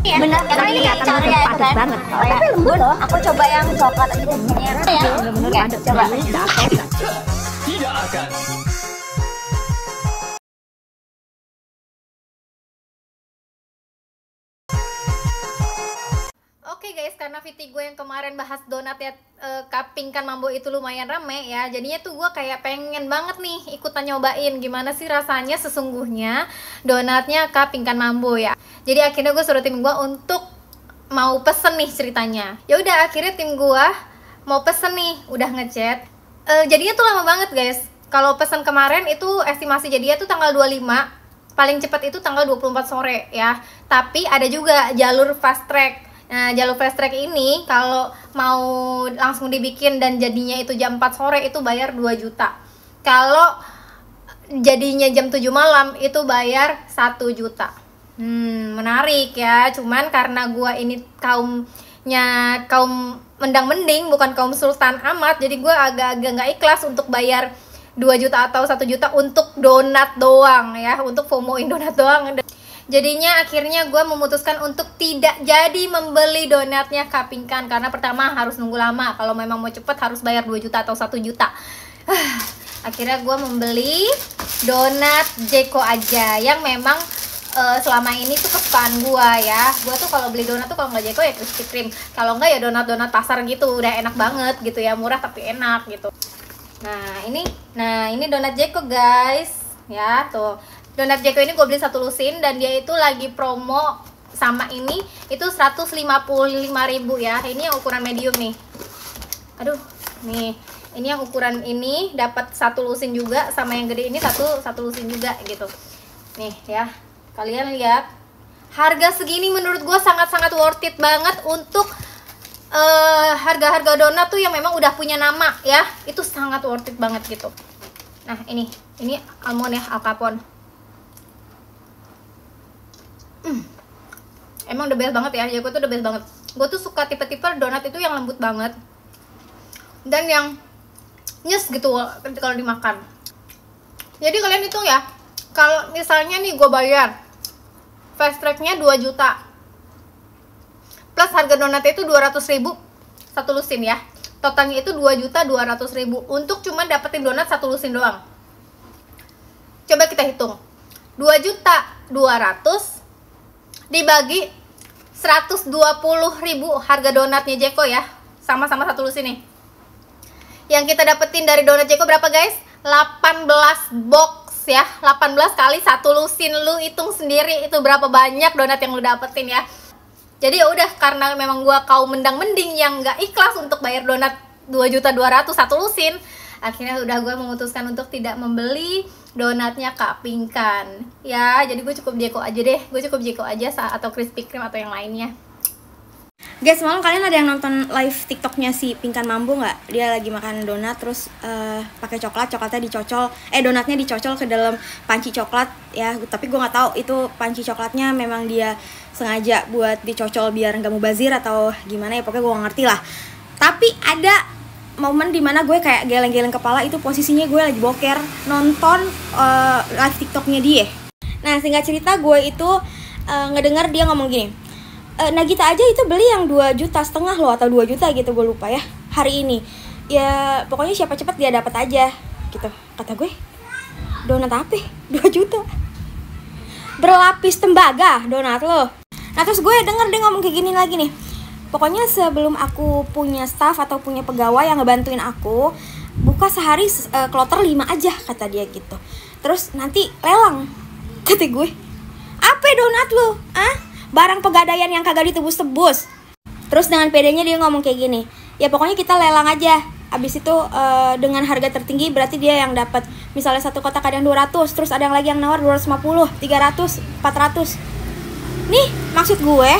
Bener, karena ini caranya itu kan banget. Oh ya, lembut loh. Aku coba yang coklat aja ya. Bener-bener padat. Coba. Tidak akan. Oke guys, karena VT gue yang kemarin bahas donat ya, cupping kan mambo itu lumayan rame ya. Jadinya tuh gue kayak pengen banget nih ikutan nyobain gimana sih rasanya sesungguhnya donatnya cupping kan mambo ya. Jadi akhirnya gue suruh tim gue untuk mau pesen nih ceritanya. Ya udah, akhirnya tim gue mau pesen nih, udah ngechat. Jadinya tuh lama banget guys. Kalau pesen kemarin itu estimasi jadinya tuh tanggal 25, paling cepat itu tanggal 24 sore ya. Tapi ada juga jalur fast track. Nah, jalur fast track ini kalau mau langsung dibikin dan jadinya itu jam 4 sore itu bayar 2 juta. Kalau jadinya jam 7 malam itu bayar 1 juta. Menarik ya. Cuman karena gua ini kaum mendang mending, bukan kaum sultan amat, jadi gua agak-agak nggak ikhlas untuk bayar 2 juta atau 1 juta untuk donat doang ya, untuk FOMO-in donat doang. Jadinya akhirnya gue memutuskan untuk tidak jadi membeli donatnya cupping kan, karena pertama harus nunggu lama, kalau memang mau cepet harus bayar 2 juta atau 1 juta. Akhirnya gue membeli donat Jeko aja yang memang selama ini tuh kesukaan gue ya. Gue tuh kalau beli donat tuh kalau nggak Jeko ya Krispy Kreme, kalau nggak ya donat-donat pasar gitu, udah enak banget gitu ya, murah tapi enak gitu. Nah ini donat Jeko guys ya, tuh donat Jeko ini gue beli 1 lusin dan dia itu lagi promo sama ini itu 155.000 ya. Ini yang ukuran medium nih. Aduh, nih. Ini yang ukuran ini dapat 1 lusin juga, sama yang gede ini satu lusin juga gitu. Nih ya. Kalian lihat. Harga segini menurut gue sangat-sangat worth it banget untuk harga-harga donat tuh yang memang udah punya nama ya. Itu sangat worth it banget gitu. Nah, ini almond ya, Al Capone. Emang the best banget ya, Jeko tuh the best banget. Gue tuh suka tipe-tipe donat itu yang lembut banget dan yang nyes gitu kalau dimakan. Jadi kalian hitung ya, kalau misalnya nih gue bayar fast tracknya 2 juta plus harga donatnya itu 200.000 1 lusin ya, totalnya itu 2.200.000 untuk cuma dapetin donat 1 lusin doang. Coba kita hitung, 2.200.000 dibagi 120.000 harga donatnya Jeko ya, sama-sama 1 lusin nih. Yang kita dapetin dari donat Jeko berapa guys? 18 box ya, 18 kali 1 lusin. Lu hitung sendiri itu berapa banyak donat yang lu dapetin ya. Jadi ya udah, karena memang gua kaum mendang mending yang nggak ikhlas untuk bayar donat 2.200.000 1 lusin, akhirnya udah gue memutuskan untuk tidak membeli donatnya cupping kan ya. Jadi gue cukup Jeko aja deh, atau Krispy Kreme atau yang lainnya. Guys, malam kalian ada yang nonton live TikToknya si Pingkan Mambo nggak? Dia lagi makan donat terus pakai coklatnya dicocol, donatnya dicocol ke dalam panci coklat ya. Tapi gue nggak tahu itu panci coklatnya memang dia sengaja buat dicocol biar nggak mubazir atau gimana ya, pokoknya gue nggak ngerti lah. Tapi ada momen dimana gue kayak geleng-geleng kepala, itu posisinya gue lagi boker nonton live TikToknya dia. Nah, singkat cerita gue itu ngedengar dia ngomong gini, Nagita aja itu beli yang 2,5 juta loh, atau 2 juta gitu, gue lupa ya, hari ini. Ya pokoknya siapa cepet dia dapat aja gitu. Kata gue, donat apa? 2 juta. Berlapis tembaga donat lo. Nah terus gue denger dia ngomong kayak gini lagi nih, pokoknya sebelum aku punya staff atau punya pegawai yang ngebantuin aku, buka sehari kloter 5 aja, kata dia gitu. Terus nanti lelang. Kata gue, apa donat lo? Barang pegadaian yang kagak ditebus-tebus. Terus dengan pedenya dia ngomong kayak gini, ya pokoknya kita lelang aja. Abis itu dengan harga tertinggi berarti dia yang dapat. Misalnya satu kotak ada yang 200, terus ada yang lagi yang nawar 250, 300, 400. Nih maksud gue,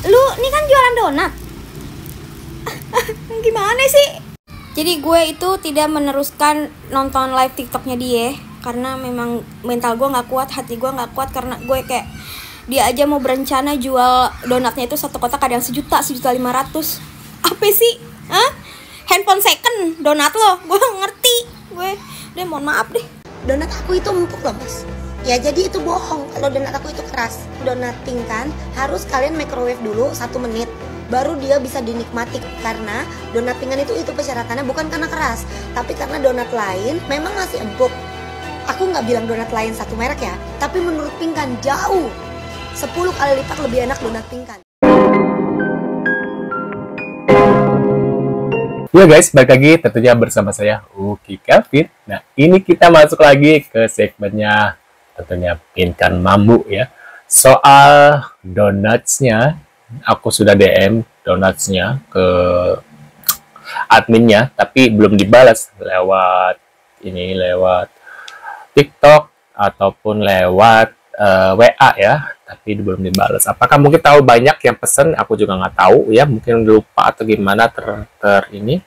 lu nih kan jualan donat. Gimana sih? Jadi gue itu tidak meneruskan nonton live TikToknya dia, karena memang mental gue gak kuat, hati gue gak kuat. Karena gue kayak, dia aja mau berencana jual donatnya itu satu kotak ada yang 1 juta, 1.500.000. Apa sih? Handphone second donat lo? Gue ngerti. Gue, mohon maaf deh. Donat aku itu empuk loh mas. Ya jadi itu bohong kalau donat aku itu keras. Donat pingkan harus kalian microwave dulu 1 menit, baru dia bisa dinikmati. Karena donat pingkan itu persyaratannya bukan karena keras, tapi karena donat lain memang masih empuk. Aku nggak bilang donat lain satu merek ya, tapi menurut pingkan jauh 10 kali lipat lebih enak donat pingkan. Ya guys, balik lagi tentunya bersama saya Uki Kevin. Nah, ini kita masuk lagi ke segmennya tentunya Pingkan Mambu ya. Soal donutsnya, aku sudah DM donutsnya ke adminnya, tapi belum dibalas lewat TikTok ataupun lewat WA ya, tapi belum dibalas. Apakah mungkin tahu banyak yang pesen? Aku juga nggak tahu ya, mungkin lupa atau gimana ini.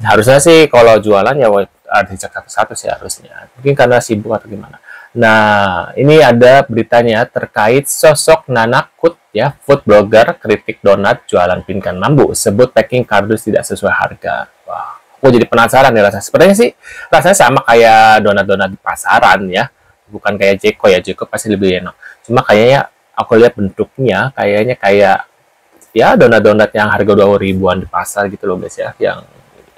Harusnya sih kalau jualan ya harus dicek satu-satu sih harusnya. Mungkin karena sibuk atau gimana. Nah, ini ada beritanya terkait sosok Nanakut ya, food blogger kritik donat jualan Pingkan Mambu, sebut packing kardus tidak sesuai harga. Wah, aku jadi penasaran nih rasanya. Sebenarnya sih rasanya sama kayak donat-donat di pasaran ya. Bukan kayak Jeko ya, Jeko pasti lebih enak. Cuma kayaknya aku lihat bentuknya kayaknya kayak ya donat-donat yang harga 20 ribuan di pasar gitu loh guys ya,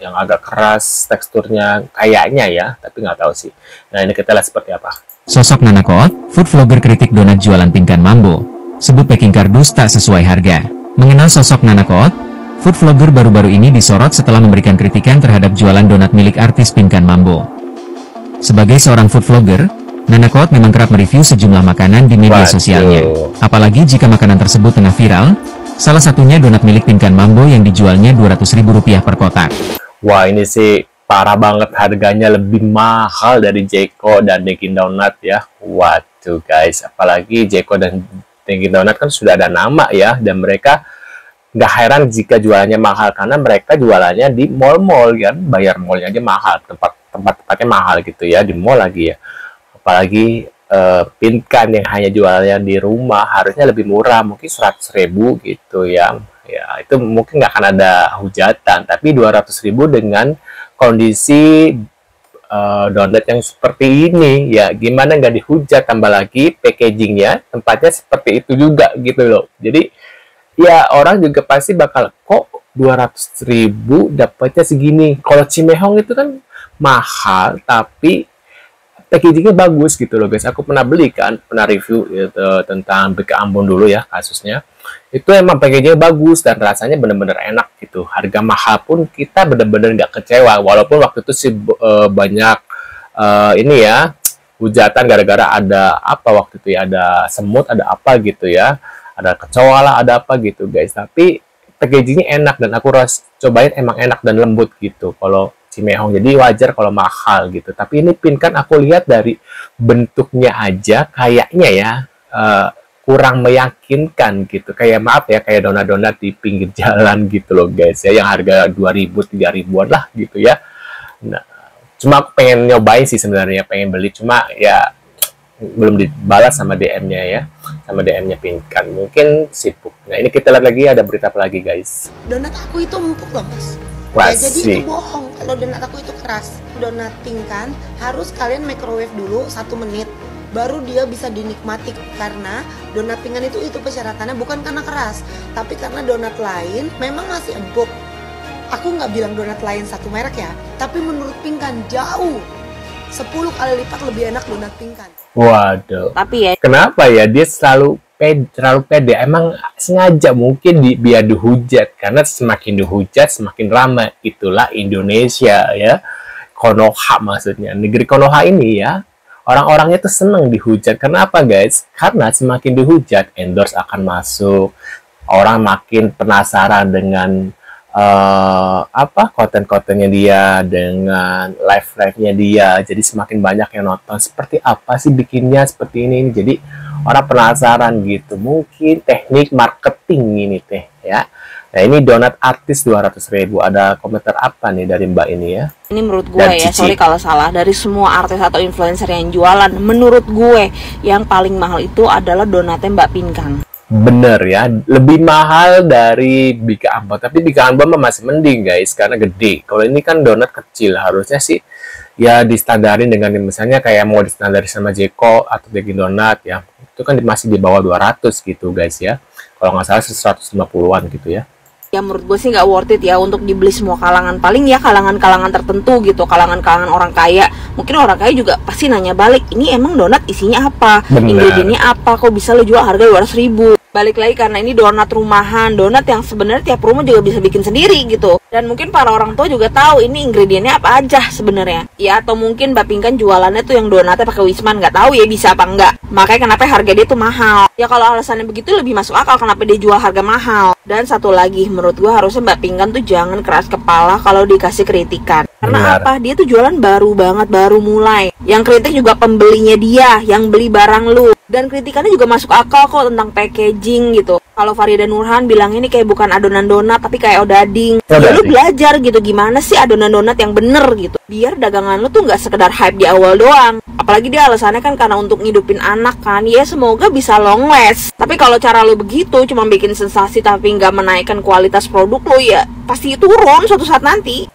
yang agak keras teksturnya kayaknya ya, tapi nggak tahu sih. Nah, ini kita lihat seperti apa. Sosok Nanakot, food vlogger kritik donat jualan Pingkan Mambo, sebut packing kardus tak sesuai harga. Mengenal sosok Nanakot, food vlogger baru-baru ini disorot setelah memberikan kritikan terhadap jualan donat milik artis Pingkan Mambo. Sebagai seorang food vlogger, Nanakot memang kerap mereview sejumlah makanan di media sosialnya. Apalagi jika makanan tersebut tengah viral, salah satunya donat milik Pingkan Mambo yang dijualnya Rp200.000 per kotak. Wah, ini sih parah banget, harganya lebih mahal dari Jeko dan Dunkin Donut ya. Waduh guys, apalagi Jeko dan Dunkin Donut kan sudah ada nama ya, dan mereka nggak heran jika jualannya mahal karena mereka jualannya di mall-mall kan, bayar mallnya aja mahal, tempat-tempatnya mahal gitu ya, di mall lagi ya. Apalagi Pingkan yang hanya jualannya di rumah harusnya lebih murah, mungkin 100.000 gitu ya. Ya, itu mungkin nggak akan ada hujatan, tapi 200.000 dengan kondisi donat yang seperti ini ya, gimana nggak dihujat, tambah lagi packagingnya tempatnya seperti itu juga gitu loh. Jadi ya orang juga pasti bakal, kok 200.000 dapatnya segini. Kalau Cimehong itu kan mahal tapi packagingnya bagus gitu loh guys. Aku pernah beli kan, pernah review gitu, tentang BK Ambon dulu ya kasusnya. Itu emang packagingnya bagus dan rasanya bener-bener enak gitu. Harga mahal pun kita bener-bener nggak kecewa, walaupun waktu itu sih banyak ini ya hujatan gara-gara ada apa waktu itu ya, ada semut, ada apa gitu ya, ada kecoa lah, ada apa gitu guys. Tapi packagingnya enak dan aku cobain emang enak dan lembut gitu kalau Cimehong, jadi wajar kalau mahal gitu. Tapi ini Pingkan aku lihat dari bentuknya aja kayaknya ya kurang meyakinkan gitu. Kayak maaf ya, kayak donat-donat di pinggir jalan gitu loh guys ya, yang harga 2.000, 3.000-an lah gitu ya. Nah, cuma aku pengen nyobain sih sebenarnya, pengen beli, cuma ya belum dibalas sama DM-nya ya, sama DM-nya Pingkan, mungkin sibuk. Nah, ini kita lihat lagi ada berita apa lagi guys. Donat aku itu empuk loh mas. Wah, ya jadi sih. itu bohong kalau donat aku itu keras. Donat Pingkan harus kalian microwave dulu 1 menit, baru dia bisa dinikmati. Karena donat Pingkan itu persyaratannya bukan karena keras, tapi karena donat lain memang masih empuk. Aku nggak bilang donat lain satu merek ya, tapi menurut Pingkan jauh 10 kali lipat lebih enak donat Pingkan. Waduh. Tapi ya, kenapa ya dia terlalu pede? Emang sengaja mungkin biar dihujat, karena semakin dihujat semakin ramai. Itulah Indonesia ya, Konoha maksudnya, negeri Konoha ini ya. Orang-orangnya tuh seneng dihujat. Kenapa guys? Karena semakin dihujat endorse akan masuk, orang makin penasaran dengan konten-kontennya dia, dengan live-nya dia. Jadi semakin banyak yang nonton, seperti apa sih bikinnya seperti ini. Jadi orang penasaran gitu. Mungkin teknik marketing ini teh ya. Nah, ini donat artis 200.000. Ada komentar apa nih dari Mbak ini ya? Ini menurut gue ya, sorry kalau salah, dari semua artis atau influencer yang jualan, menurut gue yang paling mahal itu adalah donatnya Mbak Pingkan. Bener ya, lebih mahal dari Bika Ambon. Tapi Bika Ambon masih mending guys, karena gede. Kalau ini kan donat kecil, harusnya sih ya distandarin dengan misalnya kayak mau distandarin sama Jeko atau Dunkin Donat ya, itu kan masih di bawah 200 gitu guys ya, kalau nggak salah 150-an gitu ya. Ya menurut gue sih nggak worth it ya untuk dibeli semua kalangan, paling ya kalangan-kalangan tertentu gitu, kalangan-kalangan orang kaya. Mungkin orang kaya juga pasti nanya balik, ini emang donat isinya apa, ingredientnya apa, kok bisa lo jual harga 200.000. Balik lagi karena ini donat rumahan, donat yang sebenarnya tiap rumah juga bisa bikin sendiri gitu. Dan mungkin para orang tua juga tahu ini ingredientnya apa aja sebenarnya. Ya atau mungkin Mbak Pinkan jualannya tuh yang donatnya pakai Wisman, nggak tahu ya bisa apa enggak. Makanya kenapa harga dia tuh mahal. Ya kalau alasannya begitu lebih masuk akal kenapa dia jual harga mahal. Dan satu lagi menurut gua harusnya Mbak Pinkan tuh jangan keras kepala kalau dikasih kritikan. Karena apa? Dia tuh jualan baru banget, baru mulai. Yang kritik juga pembelinya dia, yang beli barang lu. Dan kritikannya juga masuk akal kok tentang packaging gitu. Kalau Farida Nurhan bilang ini kayak bukan adonan donat tapi kayak odading. Ya lu belajar gitu gimana sih adonan donat yang bener gitu. Biar dagangan lu tuh nggak sekedar hype di awal doang. Apalagi dia alasannya kan karena untuk ngidupin anak kan. Ya semoga bisa long last. Tapi kalau cara lu begitu cuma bikin sensasi tapi nggak menaikkan kualitas produk lu, ya pasti turun suatu saat nanti.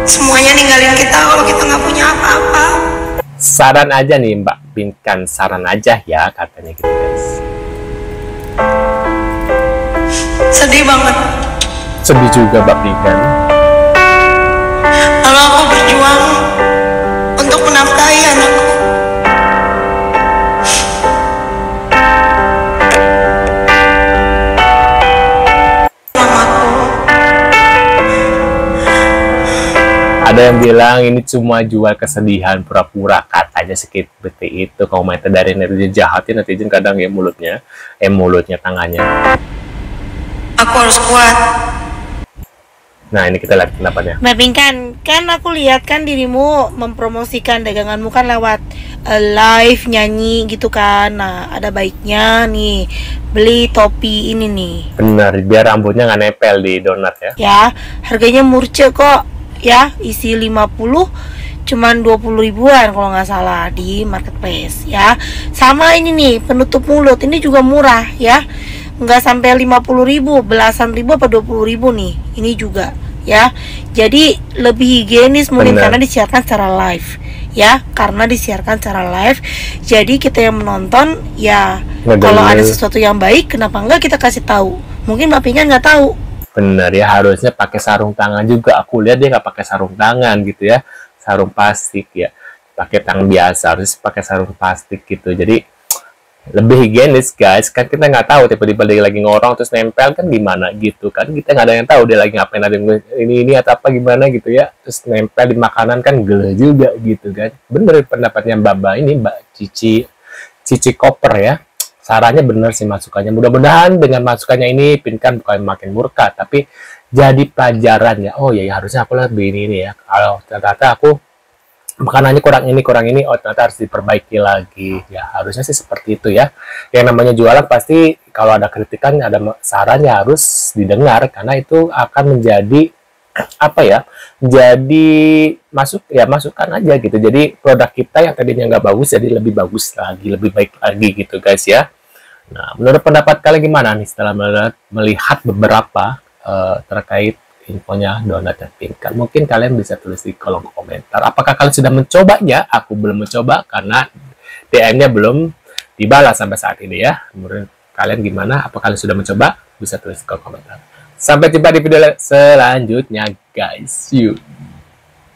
Semuanya ninggalin kita kalau kita nggak punya apa-apa. Saran aja nih Mbak Pinkan, saran aja ya katanya gitu guys. Sedih banget. Sedih juga Mbak Pinkan. Kalau aku berjuang untuk menafkahi anakku. Ada yang bilang ini cuma jual kesedihan pura-pura, katanya seperti itu. Komentar dari netizen jahatin, netizen kadang ya mulutnya tangannya. Aku harus kuat. Nah ini kita lihat pendapatnya. Mbak Pinkan, kan aku lihat kan dirimu mempromosikan daganganmu kan lewat live nyanyi gitu kan. Nah ada baiknya nih beli topi ini nih. Benar, biar rambutnya nggak nempel di donat ya. Ya, harganya murce kok. Ya, isi 50 cuman 20 ribuan kalau nggak salah di marketplace ya. Sama ini nih penutup mulut, ini juga murah ya, nggak sampai 50 ribu, belasan ribu apa 20 ribu nih ini juga ya. Jadi lebih higienis mungkin karena disiarkan secara live ya, karena disiarkan secara live. Jadi kita yang menonton ya kalau ada sesuatu yang baik kenapa enggak kita kasih tahu. Mungkin Mbak Pinkan nggak tahu. Bener ya, harusnya pakai sarung tangan juga. Aku lihat dia nggak pakai sarung tangan gitu ya, sarung plastik ya, pakai tangan biasa, harus pakai sarung plastik gitu. Jadi lebih higienis guys, kan kita nggak tahu tiba-tiba dia lagi ngorong terus nempel kan gimana gitu kan, kita nggak ada yang tahu dia lagi ngapain, ada ini atau apa gimana gitu ya, terus nempel di makanan kan gele juga gitu kan. Bener pendapatnya Mbak ini, Mbak Cici Koper ya. Sarannya bener sih masukannya. Mudah-mudahan dengan masukannya ini Pinkan bukan makin murka, tapi jadi pelajaran ya. Oh ya, harusnya aku lebih ini ya. Kalau ternyata aku makanannya kurang ini, oh ternyata harus diperbaiki lagi. Ya harusnya sih seperti itu ya. Yang namanya jualan pasti kalau ada kritikan, ada sarannya harus didengar karena itu akan menjadi apa ya? Jadi masukan aja gitu. Jadi produk kita yang tadinya nggak bagus jadi lebih bagus lagi, lebih baik lagi gitu guys ya. Nah, menurut pendapat kalian gimana nih setelah melihat beberapa terkait infonya donat dan Pinkan? Mungkin kalian bisa tulis di kolom komentar. Apakah kalian sudah mencobanya? Aku belum mencoba karena DM-nya belum dibalas sampai saat ini ya. Menurut kalian gimana? Apakah kalian sudah mencoba? Bisa tulis di kolom komentar. Sampai jumpa di video selanjutnya guys. See you.